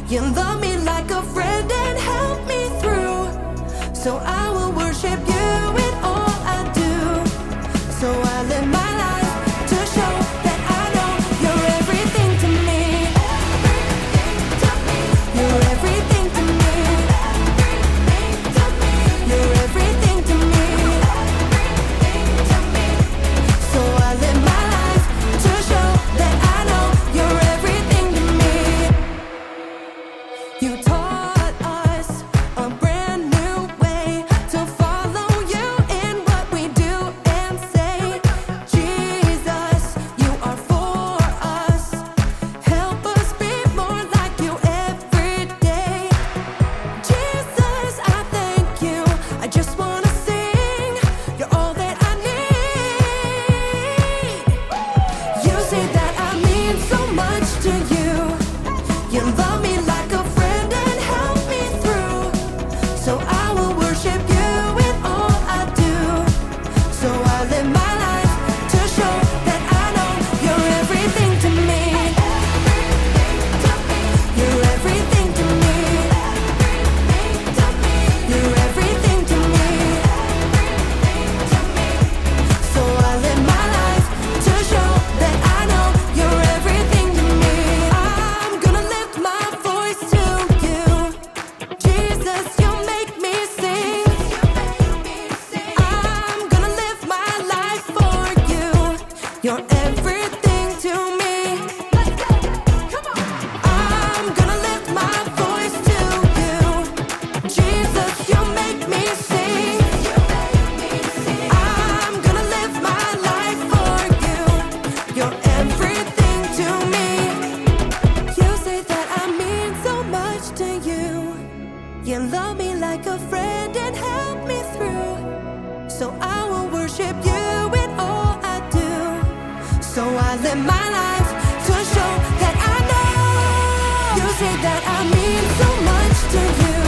You love me like a friend and help me through. So I will worship you in all I do. So I live my life to show that I know you're everything to me. You're everything to me. You're everything to me. So I live my life to show that I know you're everything to me. You taught us a brand new way to follow you in what we do and say. Jesus, you are for us. Help us be more like you every day. Jesus, I thank you. I just wanna sing. You're all that I need. You say that I mean so much to you. You love me like a friend and help me through. So I will worship you in all I do. So I live my life to show that I know you're everything to me. You're everything to me. You're everything to me. So I live my life to show that I know you're everything to me. I'm gonna lift my voice to you. Jesus, you make me sing. I'm gonna live my life for you. You're everything to me. I'm gonna lift my voice to you. Jesus, you make me sing. I'm gonna live my life for you. You're everything to me. You say that I mean so much to you. You love me like a friend and help me through. So I will worship you in all I do. So I live my life to show that I know. You say that I mean so much to you.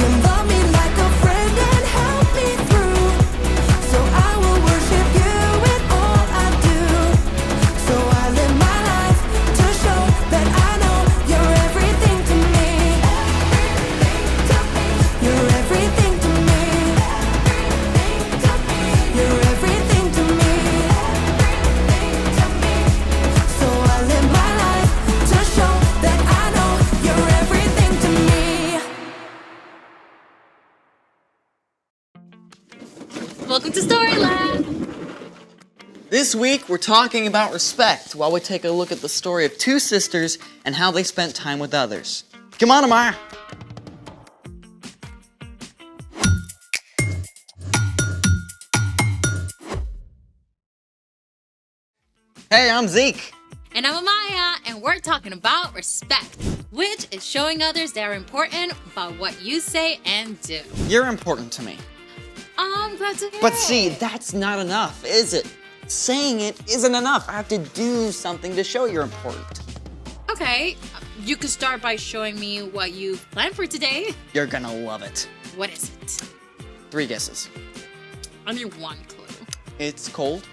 You love me like a friend and help me through. So I will worship you in all I do. So I live my life to show that I know you're everything to me. You're everything to me. You're everything to me. So I live my life to show that I know you're everything to me. Welcome to Story Lab. This week, we're talking about respect while we take a look at the story of two sisters and how they spent time with others. Come on, Amaya. Hey, I'm Zeke. And I'm Amaya, and we're talking about respect, which is showing others they're important by what you say and do. You're important to me. I'm glad to hear But it. see, that's not enough, is it? Saying it isn't enough. I have to do something to show you're important. Okay, you could start by showing me what you've planned for today. You're gonna love it. What is it? 3 guesses. I need one clue. It's cold.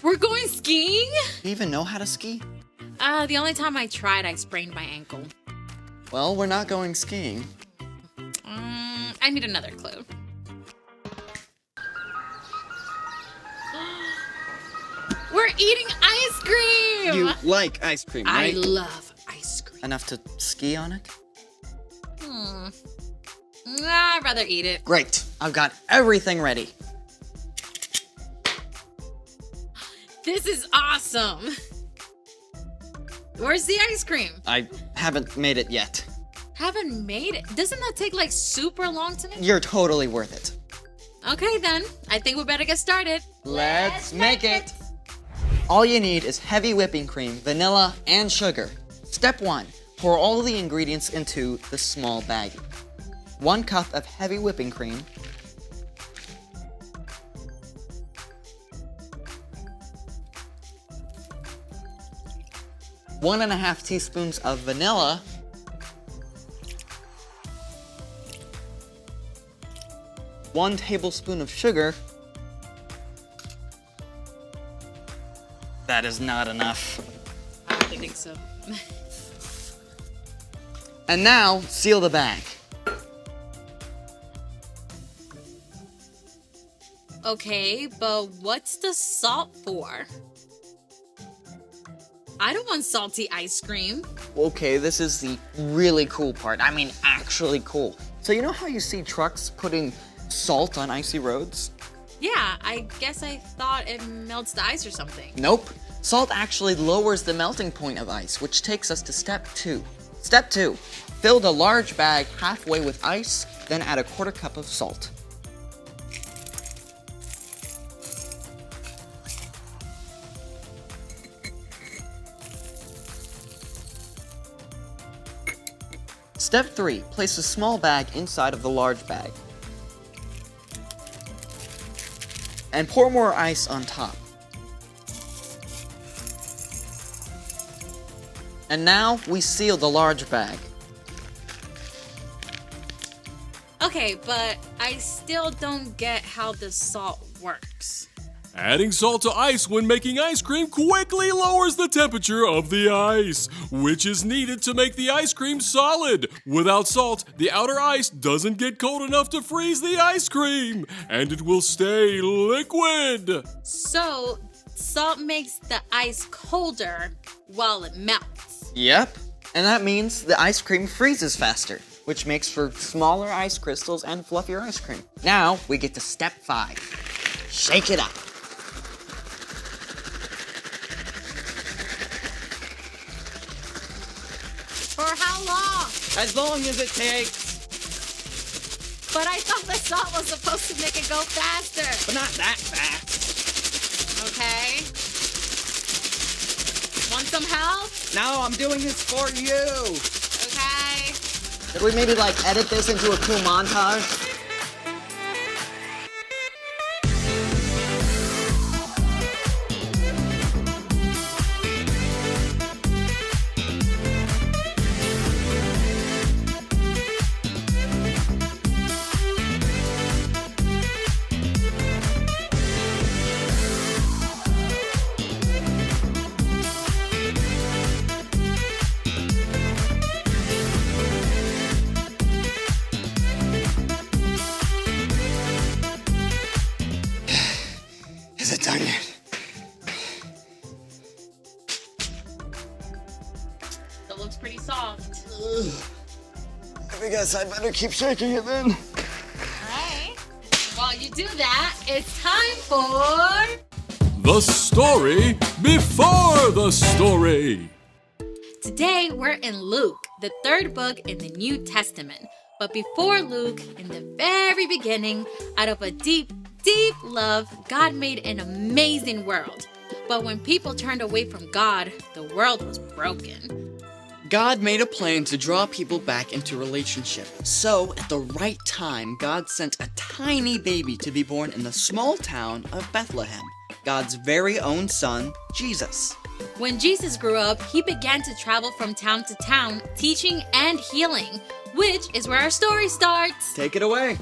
We're going skiing? Do you even know how to ski? The only time I tried, I sprained my ankle. Well, we're not going skiing. I need another clue. We're we're eating ice cream! You like ice cream, I right? love ice cream. Enough to ski on it? I'd rather eat it. Great. I've got everything ready. This is awesome. Where's the ice cream? I haven't made it yet. Haven't made it. Doesn't that take like super long to make? You're totally worth it. Okay then, I think we better get started. Let's make it! All you need is heavy whipping cream, vanilla, and sugar. Step 1. Pour all the ingredients into the small baggie. 1 cup of heavy whipping cream. 1.5 teaspoons of vanilla. 1 tablespoon of sugar. That is not enough. I don't think so. And now, seal the bag. Okay, but what's the salt for? I don't want salty ice cream. Okay, this is the really cool part. I mean, actually cool. So you know how you see trucks putting salt on icy roads? Yeah, I guess I thought it melts the ice or something. Nope. Salt actually lowers the melting point of ice, which takes us to step 2. Step 2. Fill the large bag halfway with ice, then add 1/4 cup of salt. Step 3. Place a small bag inside of the large bag. And pour more ice on top. And now we seal the large bag. Okay, but I still don't get how the salt works. Adding salt to ice when making ice cream quickly lowers the temperature of the ice, which is needed to make the ice cream solid. Without salt, the outer ice doesn't get cold enough to freeze the ice cream, and it will stay liquid. So, salt makes the ice colder while it melts. Yep. And that means the ice cream freezes faster, which makes for smaller ice crystals and fluffier ice cream. Now we get to step 5. Shake it up. For how long? As long as it takes. But I thought the salt was supposed to make it go faster. But not that fast. Okay. Want some help? No, I'm doing this for you. Okay. Could we maybe edit this into a cool montage? Is it done yet? That looks pretty soft. I guess I better keep shaking it then. Alright. While you do that, it's time for The story before the story. Today we're in Luke, the 3rd book in the New Testament. But before Luke, in the very beginning, out of a deep love, God made an amazing world. But when people turned away from God, the world was broken. God made a plan to draw people back into relationship. So, at the right time, God sent a tiny baby to be born in the small town of Bethlehem. God's very own son, Jesus. When Jesus grew up, he began to travel from town to town, teaching and healing, which is where our story starts. Take it away.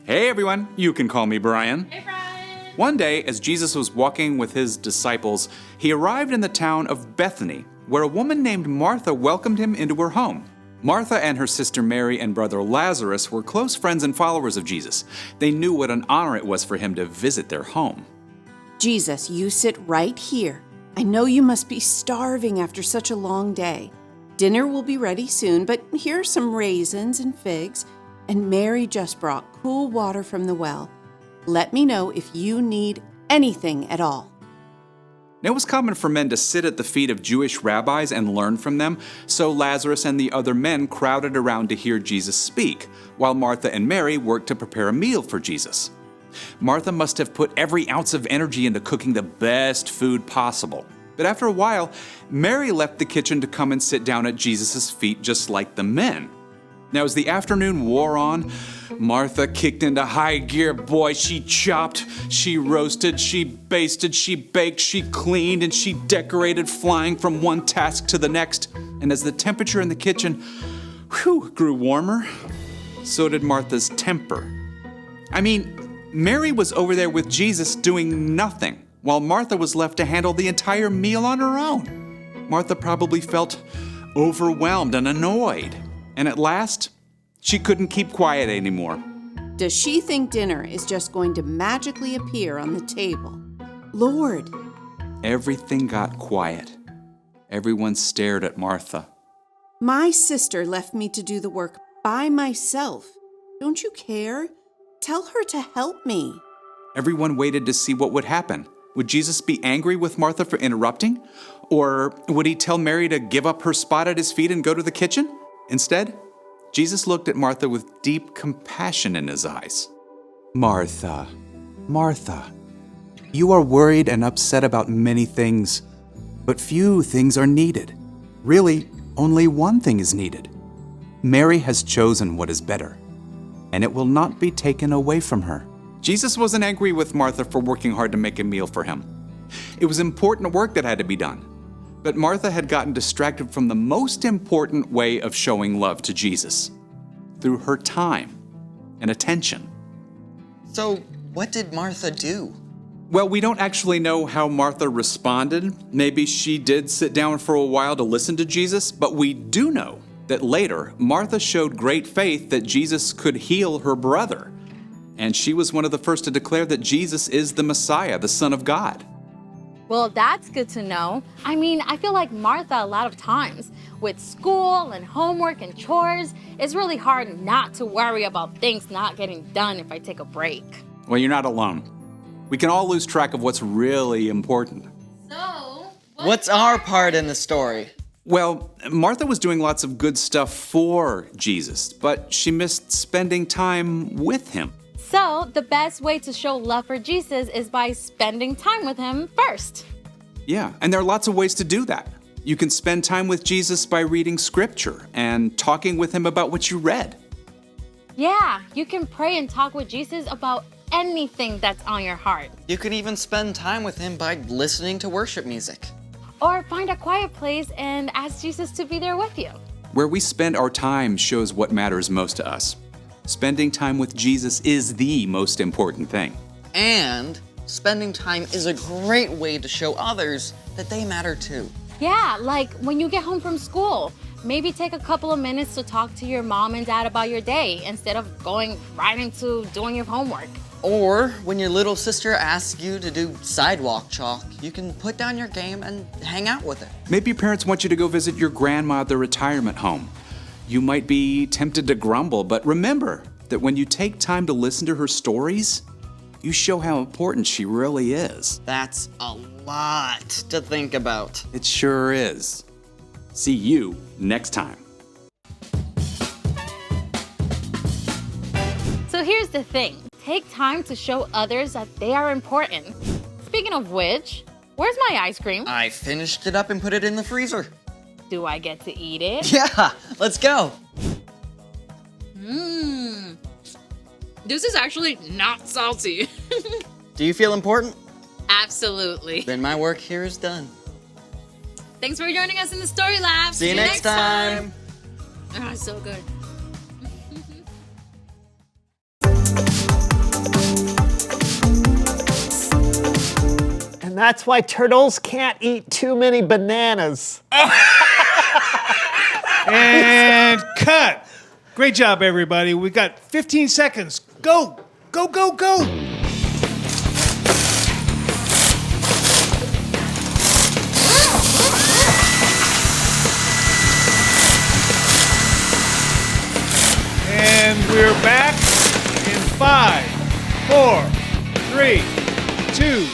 Hey everyone, you can call me Brian. Hey, Brian. One day, as Jesus was walking with his disciples, he arrived in the town of Bethany, where a woman named Martha welcomed him into her home. Martha and her sister Mary and brother Lazarus were close friends and followers of Jesus. They knew what an honor it was for him to visit their home. Jesus, you sit right here. I know you must be starving after such a long day. Dinner will be ready soon, but here are some raisins and figs, and Mary just brought cool water from the well. Let me know if you need anything at all. It was common for men to sit at the feet of Jewish rabbis and learn from them, so Lazarus and the other men crowded around to hear Jesus speak, while Martha and Mary worked to prepare a meal for Jesus. Martha must have put every ounce of energy into cooking the best food possible. But after a while, Mary left the kitchen to come and sit down at Jesus' feet just like the men. Now, as the afternoon wore on, Martha kicked into high gear. Boy, she chopped, she roasted, she basted, she baked, she cleaned, and she decorated, flying from one task to the next. And as the temperature in the kitchen, grew warmer, so did Martha's temper. I mean, Mary was over there with Jesus doing nothing, while Martha was left to handle the entire meal on her own. Martha probably felt overwhelmed and annoyed. And at last, she couldn't keep quiet anymore. Does she think dinner is just going to magically appear on the table? Lord! Everything got quiet. Everyone stared at Martha. My sister left me to do the work by myself. Don't you care? Tell her to help me. Everyone waited to see what would happen. Would Jesus be angry with Martha for interrupting? Or would he tell Mary to give up her spot at his feet and go to the kitchen? Instead, Jesus looked at Martha with deep compassion in his eyes. Martha, Martha, you are worried and upset about many things, but few things are needed. Really, only one thing is needed. Mary has chosen what is better, and it will not be taken away from her. Jesus wasn't angry with Martha for working hard to make a meal for him. It was important work that had to be done. But Martha had gotten distracted from the most important way of showing love to Jesus, through her time and attention. So, what did Martha do? Well, we don't actually know how Martha responded. Maybe she did sit down for a while to listen to Jesus, but we do know that later, Martha showed great faith that Jesus could heal her brother. And she was one of the first to declare that Jesus is the Messiah, the Son of God. Well, that's good to know. I mean, I feel like Martha a lot of times. With school and homework and chores, it's really hard not to worry about things not getting done if I take a break. Well, you're not alone. We can all lose track of what's really important. So, What's our part in the story? Well, Martha was doing lots of good stuff for Jesus, but she missed spending time with him. So, the best way to show love for Jesus is by spending time with him first. Yeah, and there are lots of ways to do that. You can spend time with Jesus by reading scripture and talking with him about what you read. Yeah, you can pray and talk with Jesus about anything that's on your heart. You can even spend time with him by listening to worship music. Or find a quiet place and ask Jesus to be there with you. Where we spend our time shows what matters most to us. Spending time with Jesus is the most important thing. And spending time is a great way to show others that they matter too. Yeah, like when you get home from school, maybe take a couple of minutes to talk to your mom and dad about your day instead of going right into doing your homework. Or when your little sister asks you to do sidewalk chalk, you can put down your game and hang out with her. Maybe your parents want you to go visit your grandma at the retirement home. You might be tempted to grumble, but remember that when you take time to listen to her stories, you show how important she really is. That's a lot to think about. It sure is. See you next time. So here's the thing. Take time to show others that they are important. Speaking of which, where's my ice cream? I finished it up and put it in the freezer. Do I get to eat it? Yeah, let's go. This is actually not salty. Do you feel important? Absolutely. Then my work here is done. Thanks for joining us in the Story Lab. See you next time. Ah, so good. And that's why turtles can't eat too many bananas. And cut. Great job, everybody. We got 15 seconds. Go, go, go, go. And we're back in 5, 4, 3, 2,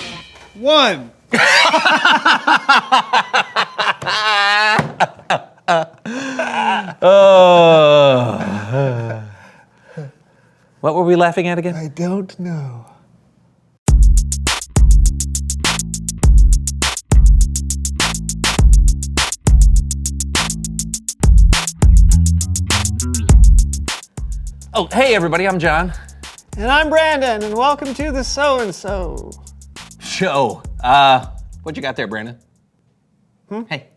1. What were we laughing at again? I don't know. Oh, hey everybody, I'm John. And I'm Brandon, and welcome to the So-and-So Show. What you got there, Brandon? Hey.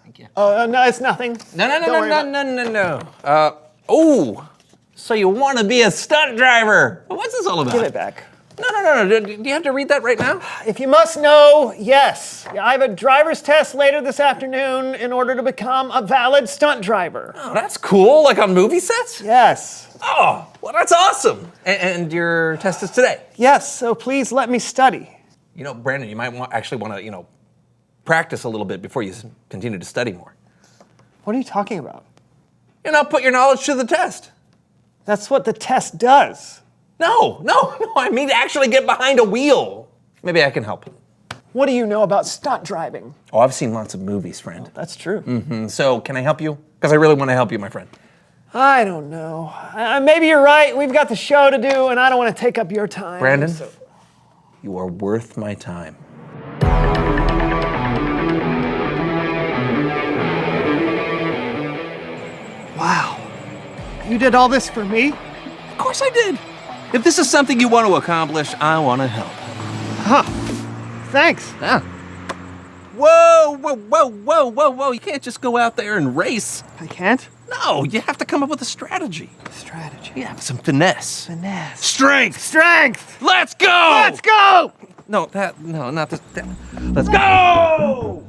Thank you. Oh, no, it's nothing. No. Don't worry about Oh, so you want to be a stunt driver? What's this all about? Give it back. No. Do you have to read that right now? If you must know, yes. I have a driver's test later this afternoon in order to become a valid stunt driver. Oh, that's cool, like on movie sets? Yes. Oh, well, that's awesome. And your test is today? Yes, so please let me study. You know, Brandon, you might actually want to, practice a little bit before you continue to study more. What are you talking about? Put your knowledge to the test. That's what the test does. No, I mean actually get behind a wheel. Maybe I can help. What do you know about stunt driving? Oh, I've seen lots of movies, friend. That's true. So can I help you? Because I really want to help you, my friend. I don't know. Maybe you're right. We've got the show to do, and I don't want to take up your time. Brandon, you are worth my time. Wow. You did all this for me? Of course I did. If this is something you want to accomplish, I want to help. Huh. Thanks. Yeah. Whoa. You can't just go out there and race. I can't? No, you have to come up with a strategy. Strategy. Yeah, some finesse. Finesse. Strength. Strength. Let's go! Let's go! No, not this. Let's go!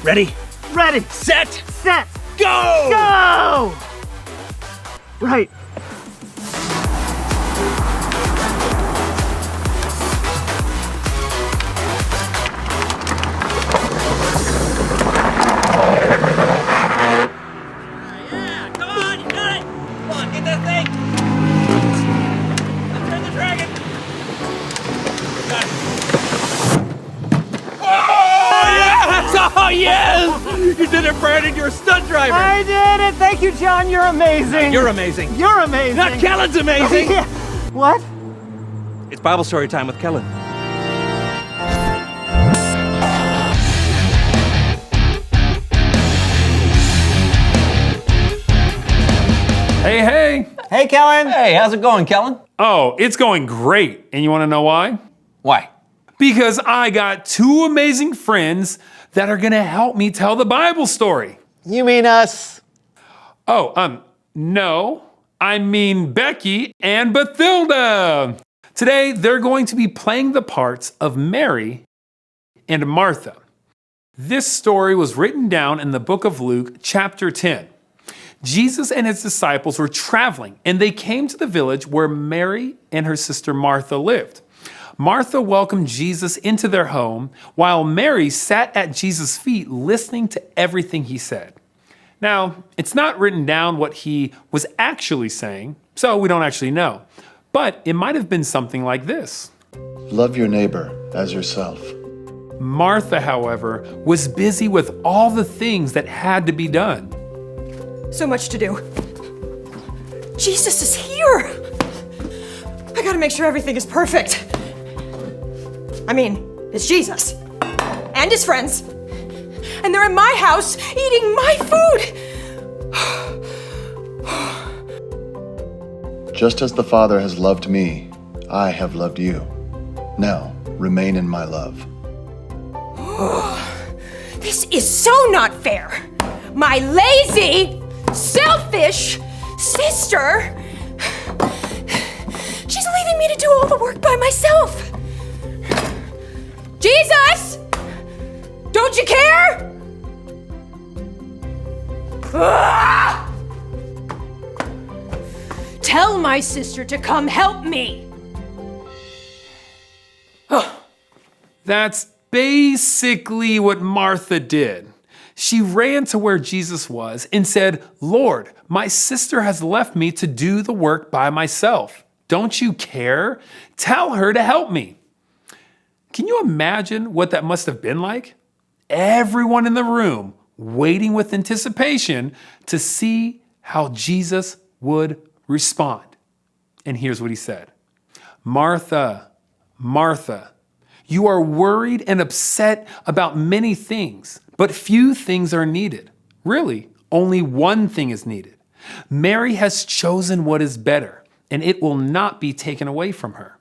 Ready? Ready. Set. Set. Go! Go! Right. Yeah, come on, you got it! Come on, get that thing! Let's turn the dragon! Got it. Oh, yes! Oh, yes! You did it, Brandon. You're a stunt driver. I did it. Thank you, John. You're amazing. You're amazing. You're amazing. Not Kellen's amazing. Yeah. What? It's Bible story time with Kellen. Hey. Hey, Kellen. Hey, how's it going, Kellen? Oh, it's going great. And you want to know why? Why? Because I got two amazing friends that are going to help me tell the Bible story. You mean us? Oh, no. I mean Becky and Bathilda. Today, they're going to be playing the parts of Mary and Martha. This story was written down in the book of Luke, chapter 10. Jesus and his disciples were traveling, and they came to the village where Mary and her sister Martha lived. Martha welcomed Jesus into their home, while Mary sat at Jesus' feet listening to everything he said. Now, it's not written down what he was actually saying, so we don't actually know. But it might have been something like this. Love your neighbor as yourself. Martha, however, was busy with all the things that had to be done. So much to do. Jesus is here! I gotta make sure everything is perfect. I mean, it's Jesus. And his friends. And they're in my house eating my food! Just as the Father has loved me, I have loved you. Now, remain in my love. This is so not fair. My lazy, selfish sister. She's leaving me to do all the work by myself. Jesus! Don't you care? Ah! Tell my sister to come help me. That's basically what Martha did. She ran to where Jesus was and said, Lord, my sister has left me to do the work by myself. Don't you care? Tell her to help me. Can you imagine what that must have been like? Everyone in the room waiting with anticipation to see how Jesus would respond. And here's what he said. Martha, Martha, you are worried and upset about many things, but few things are needed. Really, only one thing is needed. Mary has chosen what is better, and it will not be taken away from her.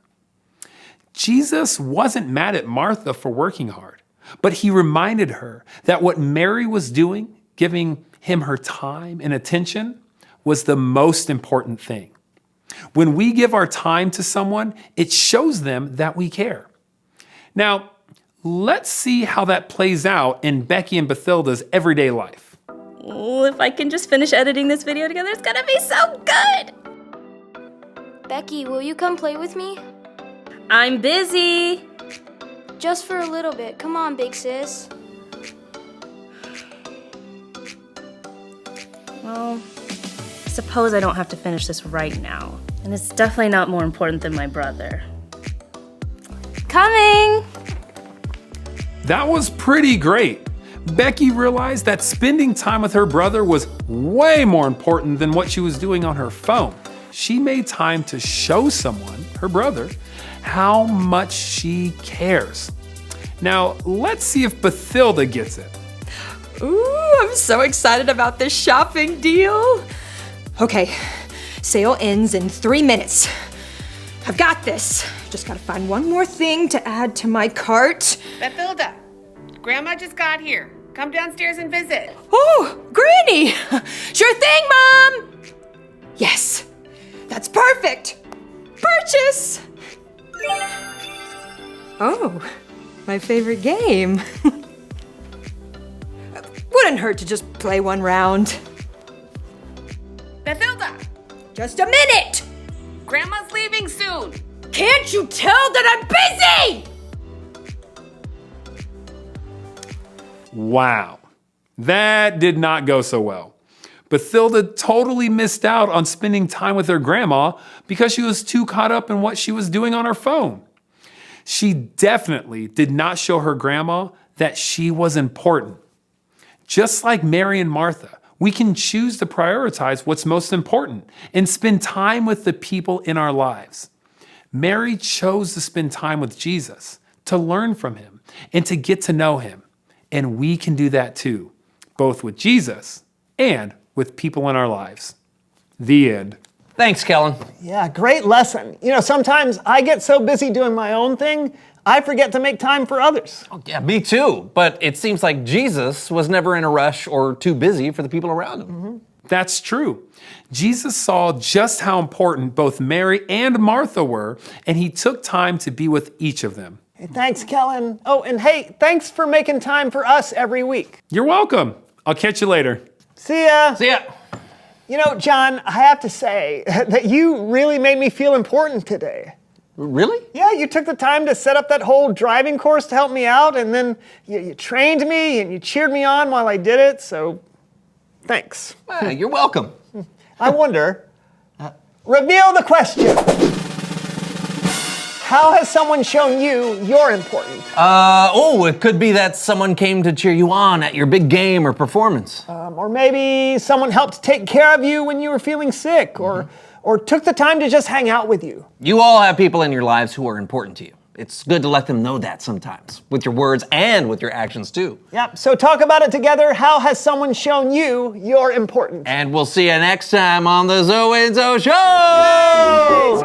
Jesus wasn't mad at Martha for working hard, but he reminded her that what Mary was doing, giving him her time and attention, was the most important thing. When we give our time to someone, it shows them that we care. Now, let's see how that plays out in Becky and Bathilda's everyday life. Oh, if I can just finish editing this video together, it's gonna be so good! Becky, will you come play with me? I'm busy. Just for a little bit. Come on, big sis. Well, I suppose I don't have to finish this right now. And it's definitely not more important than my brother. Coming! That was pretty great. Becky realized that spending time with her brother was way more important than what she was doing on her phone. She made time to show someone, her brother, how much she cares. Now, let's see if Bathilda gets it. Ooh, I'm so excited about this shopping deal. Okay, sale ends in 3 minutes. I've got this. Just gotta find one more thing to add to my cart. Bathilda, Grandma just got here. Come downstairs and visit. Oh, Granny! Sure thing, Mom! Yes, that's perfect. Purchase! Oh, my favorite game. Wouldn't hurt to just play one round. Bathilda! Just a minute! Grandma's leaving soon. Can't you tell that I'm busy? Wow, that did not go so well. Bathilda totally missed out on spending time with her grandma because she was too caught up in what she was doing on her phone. She definitely did not show her grandma that she was important. Just like Mary and Martha, we can choose to prioritize what's most important and spend time with the people in our lives. Mary chose to spend time with Jesus, to learn from him, and to get to know him. And we can do that too, both with Jesus and with people in our lives. The end. Thanks, Kellen. Yeah, great lesson. You know, sometimes I get so busy doing my own thing, I forget to make time for others. Oh, yeah, me too. But it seems like Jesus was never in a rush or too busy for the people around him. Mm-hmm. That's true. Jesus saw just how important both Mary and Martha were, and he took time to be with each of them. Hey, thanks, Kellen. Oh, and hey, thanks for making time for us every week. You're welcome. I'll catch you later. See ya. See ya. You know, John, I have to say that you really made me feel important today. Really? Yeah, you took the time to set up that whole driving course to help me out, and then you trained me and you cheered me on while I did it, so thanks. You're welcome. I wonder, reveal the question. How has someone shown you you're important? It could be that someone came to cheer you on at your big game or performance. Or maybe someone helped take care of you when you were feeling sick, or took the time to just hang out with you. You all have people in your lives who are important to you. it's good to let them know that sometimes, with your words and with your actions too. Yep, so talk about it together. How has someone shown you you're important? And we'll see you next time on the Zoe and Zoe Show!